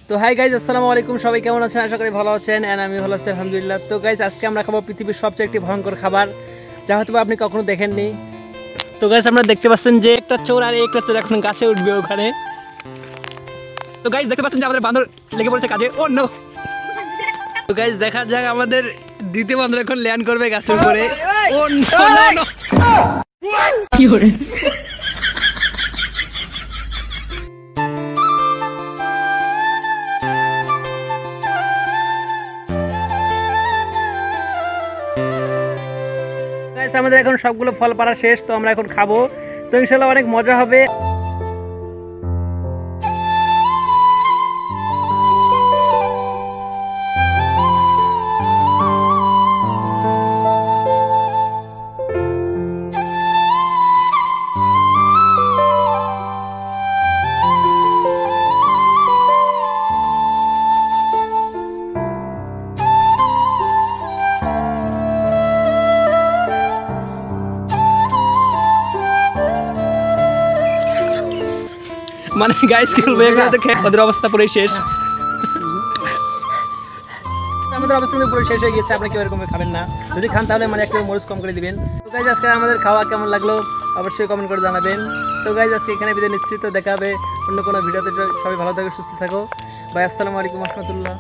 তো hi guys, আসসালামু আলাইকুম। সবাই কেমন আছেন? আশা করি ভালো আছেন। এন্ড আমি ভালো আছি আলহামদুলিল্লাহ। তো গাইজ, আজকে আমরা খাবো পৃথিবীর সবচেয়ে একটি ভয়ঙ্কর খাবার, যা হয়তো আপনি কখনো দেখেননি। তো গাইজ, আপনারা দেখতে পাচ্ছেন যে একটা চোর আর একটা চোর এখন গাছে উঠবে ওখানে। তো গাইজ, দেখতে পাচ্ছেন যে আমাদের বান্দর লেগে পড়েছে কাজে। ও নো। তো গাইজ, দেখা যাক আমাদের দ্বিতীয় বান্দর এখন ল্যান্ড করবে গাছের উপরে। ও নো নো নো, কি করে? আমাদের এখন সবগুলো ফল পাড়া শেষ, তো আমরা এখন খাবো। তো ইনশাল্লাহ অনেক মজা হবে। মানে গাইস, কি বলবো, ওদের অবস্থা পুরো শেষ। আমাদের অবস্থা পুরো শেষ হয়ে গেছে। আপনি কেউ এরকম খাবেন না, যদি খান তাহলে মানে একটু মরিচ কম করে দিবেন। তো গাইস, আজকে আমাদের খাওয়া কেমন লাগলো অবশ্যই কমেন্ট করে জানাবেন। তো গাইস, আজকে এখানে বিদায় নিচ্ছি। তো দেখা হবে অন্য কোনো ভিডিওতে। সবাই ভালো থাকো, সুস্থ থাকো। ভাই, আসসালামু আলাইকুম রহমতুল্লাহ।